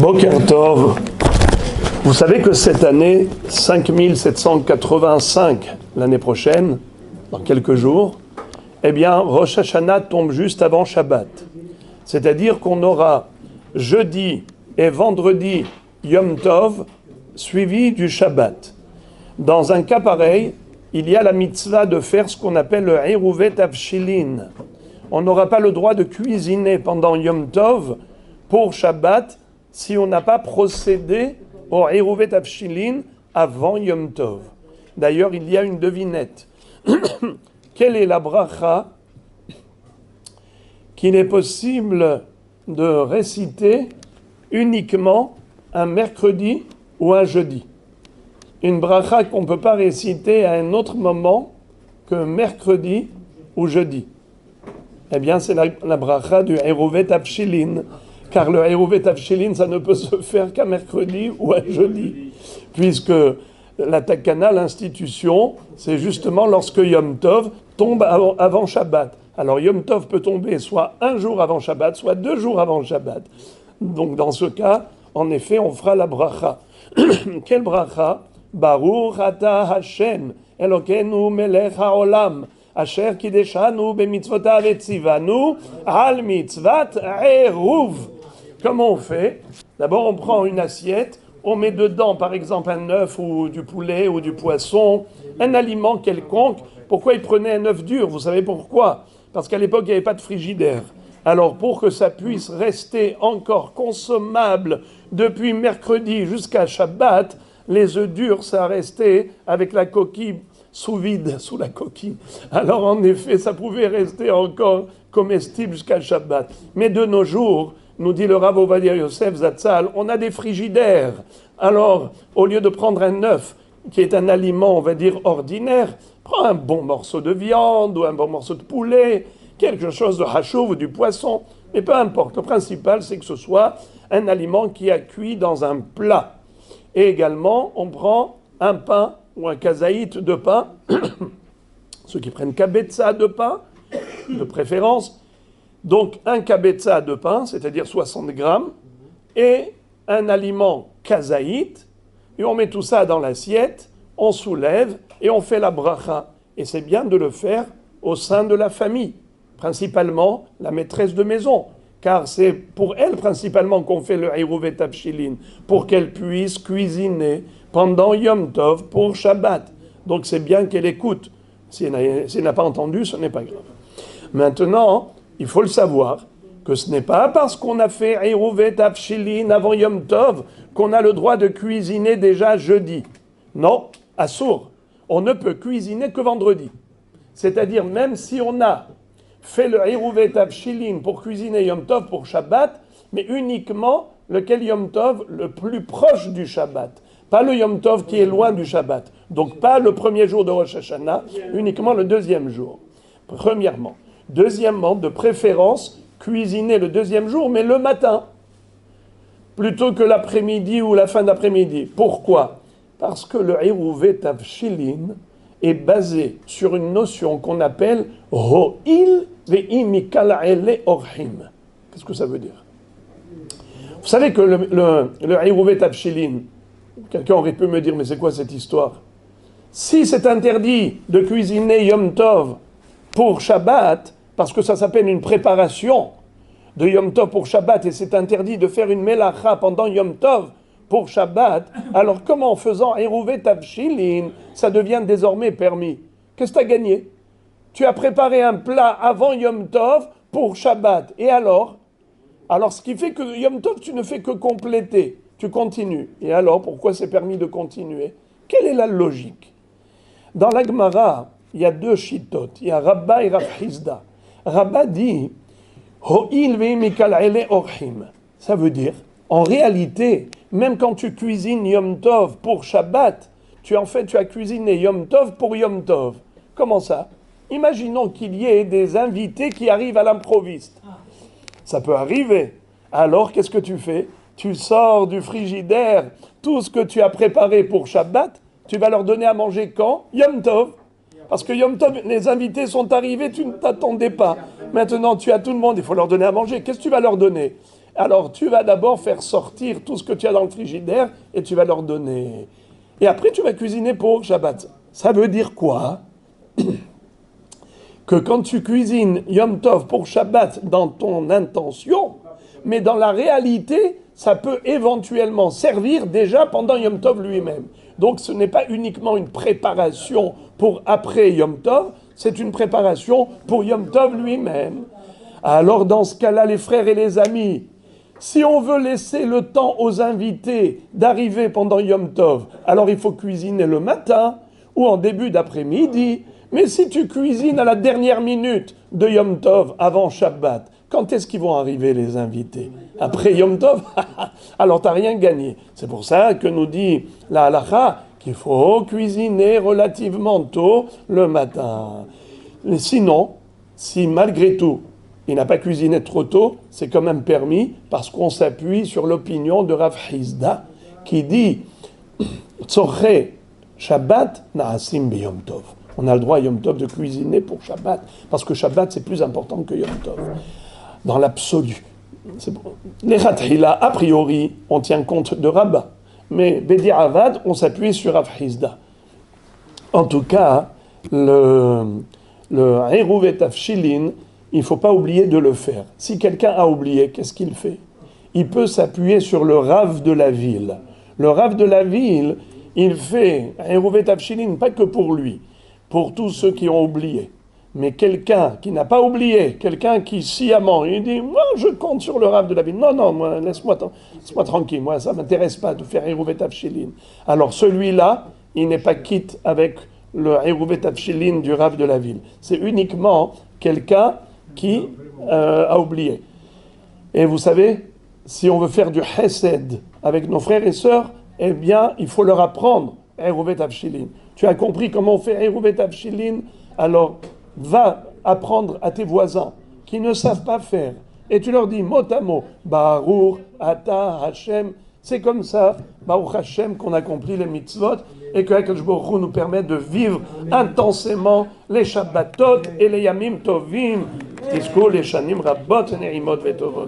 Boker Tov. Vous savez que cette année, 5785, l'année prochaine, dans quelques jours, eh bien, Rosh Hashanah tombe juste avant Shabbat. C'est-à-dire qu'on aura jeudi et vendredi Yom Tov suivi du Shabbat. Dans un cas pareil, il y a la mitzvah de faire ce qu'on appelle le Eruvet Avshilin. On n'aura pas le droit de cuisiner pendant Yom Tov pour Shabbat si on n'a pas procédé au Eruvet Avshilin avant Yom Tov. D'ailleurs, il y a une devinette. Quelle est la bracha qu'il est possible de réciter uniquement un mercredi ou un jeudi? Une bracha qu'on ne peut pas réciter à un autre moment que mercredi ou jeudi. Eh bien, c'est la bracha du Eruvet Avshilin. Car le Eruvet Avshilin, ça ne peut se faire qu'un mercredi ou un jeudi. Puisque la Takana, l'institution, c'est justement lorsque Yom Tov tombe avant Shabbat. Alors Yom Tov peut tomber soit un jour avant Shabbat, soit 2 jours avant Shabbat. Donc dans ce cas, en effet, on fera la bracha. Quelle bracha? Baruch ata Hashem, Elokeinu melech haolam, asher kideshanu b'mitzvotav etzivanu, al mitzvat eruv. Comment on fait? D'abord, on prend une assiette, on met dedans, par exemple, un œuf ou du poulet ou du poisson, un aliment quelconque. Pourquoi ils prenaient un œuf dur? Vous savez pourquoi? Parce qu'à l'époque, il n'y avait pas de frigidaire. Alors, pour que ça puisse rester encore consommable depuis mercredi jusqu'à Shabbat, les œufs durs, ça restait avec la coquille sous vide, sous la coquille. Alors, en effet, ça pouvait rester encore comestible jusqu'à Shabbat. Mais de nos jours, nous dit le Rav Ovadia Yosef Zatzal, on a des frigidaires. Alors, au lieu de prendre un œuf, qui est un aliment, on va dire, ordinaire, prends un bon morceau de viande ou un bon morceau de poulet, quelque chose de hachouv ou du poisson, mais peu importe. Le principal, c'est que ce soit un aliment qui a cuit dans un plat. Et également, on prend un pain ou un kazaït de pain, ceux qui prennent kabetza de pain, de préférence. Donc un kabetza de pain, c'est-à-dire 60 grammes, et un aliment kazaït, et on met tout ça dans l'assiette, on soulève et on fait la bracha. Et c'est bien de le faire au sein de la famille, principalement la maîtresse de maison, car c'est pour elle principalement qu'on fait le Eruvet Avshilin, pour qu'elle puisse cuisiner pendant Yom Tov pour Shabbat. Donc c'est bien qu'elle écoute. Si elle n'a pas entendu, ce n'est pas grave. Maintenant, il faut le savoir que ce n'est pas parce qu'on a fait Eruvet Avshilin avant Yom Tov qu'on a le droit de cuisiner déjà jeudi. Non, assour. On ne peut cuisiner que vendredi. C'est-à-dire même si on a fait le Eruvet Avshilin pour cuisiner Yom Tov pour Shabbat, mais uniquement lequel Yom Tov le plus proche du Shabbat. Pas le Yom Tov qui est loin du Shabbat. Donc pas le premier jour de Rosh Hashanah, uniquement le deuxième jour. Premièrement. Deuxièmement, de préférence, cuisiner le deuxième jour, mais le matin, plutôt que l'après-midi ou la fin d'après-midi. Pourquoi? Parce que le Eruvet Avshilin est basé sur une notion qu'on appelle « Ho'il ve'imikal orhim ». Qu'est-ce que ça veut dire? Vous savez que le Eruvet Avshilin, quelqu'un aurait pu me dire « Mais c'est quoi cette histoire ?» Si c'est interdit de cuisiner Yom Tov pour Shabbat, parce que ça s'appelle une préparation de Yom Tov pour Shabbat, et c'est interdit de faire une melacha pendant Yom Tov pour Shabbat, alors comment en faisant Eruvet Avshilin, ça devient désormais permis? Qu'est-ce que tu as gagné? Tu as préparé un plat avant Yom Tov pour Shabbat, et alors ce qui fait que Yom Tov, tu ne fais que compléter, tu continues. Et alors, pourquoi c'est permis de continuer? Quelle est la logique? Dans la Gemara, il y a 2 shittot, il y a Rabba et Rav Hizda. Rabba dit Ho'il ve'imikal orhim. Ça veut dire, en réalité, même quand tu cuisines Yom Tov pour Shabbat, tu as cuisiné Yom Tov pour Yom Tov. Comment ça? Imaginons qu'il y ait des invités qui arrivent à l'improviste. Ça peut arriver. Alors, qu'est-ce que tu fais? Tu sors du frigidaire tout ce que tu as préparé pour Shabbat, tu vas leur donner à manger quand? Yom Tov. Parce que Yom Tov, les invités sont arrivés, tu ne t'attendais pas. Maintenant, tu as tout le monde, il faut leur donner à manger. Qu'est-ce que tu vas leur donner? Alors tu vas d'abord faire sortir tout ce que tu as dans le frigidaire et tu vas leur donner. Et après tu vas cuisiner pour Shabbat. Ça veut dire quoi? Que quand tu cuisines Yom Tov pour Shabbat dans ton intention, mais dans la réalité, ça peut éventuellement servir déjà pendant Yom Tov lui-même. Donc ce n'est pas uniquement une préparation pour après Yom Tov, c'est une préparation pour Yom Tov lui-même. Alors dans ce cas-là, les frères et les amis, si on veut laisser le temps aux invités d'arriver pendant Yom Tov, alors il faut cuisiner le matin ou en début d'après-midi. Mais si tu cuisines à la dernière minute de Yom Tov avant Shabbat, quand est-ce qu'ils vont arriver les invités? Après Yom Tov? Alors tu n'as rien gagné. C'est pour ça que nous dit la halakha qu'il faut cuisiner relativement tôt le matin. Sinon, si malgré tout, il n'a pas cuisiné trop tôt, c'est quand même permis parce qu'on s'appuie sur l'opinion de Rav Hizda qui dit Tzorche Shabbat na'asim b'Yom Tov. On a le droit Yom Tov de cuisiner pour Shabbat parce que Shabbat c'est plus important que Yom Tov. Dans l'absolu. Les Rathila, a priori, on tient compte de Rabbah. Mais Bedi Avad, on s'appuie sur Rav Hizda. En tout cas, le Eruv et Tafshilin, il ne faut pas oublier de le faire. Si quelqu'un a oublié, qu'est-ce qu'il fait? Il peut s'appuyer sur le Rav de la ville. Le Rav de la ville, il fait Eruv et Tafshilin, pas que pour lui, pour tous ceux qui ont oublié. Mais quelqu'un qui n'a pas oublié, quelqu'un qui sciemment, il dit, moi je compte sur le Rav de la ville. Non, moi, laisse-moi tranquille, moi ça ne m'intéresse pas de faire Eruv et Tafshilin. Alors celui-là, il n'est pas quitte avec le Eruv et Tafshilin du Rav de la ville. C'est uniquement quelqu'un qui a oublié. Et vous savez, si on veut faire du Hesed avec nos frères et sœurs, eh bien, il faut leur apprendre Eruv et Tafshilin. Tu as compris comment on fait Eruv et Tafshilin? Alors, va apprendre à tes voisins qui ne savent pas faire. Et tu leur dis mot à mot, Baruch, Ata, Hashem. C'est comme ça, Baruch Hashem, qu'on accomplit les mitzvot et que HaKadosh Baruch Hu nous permet de vivre intensément les Shabbatot et les Yamim Tovim. Tizku les Shanim Rabot Ne'imot Vetovot.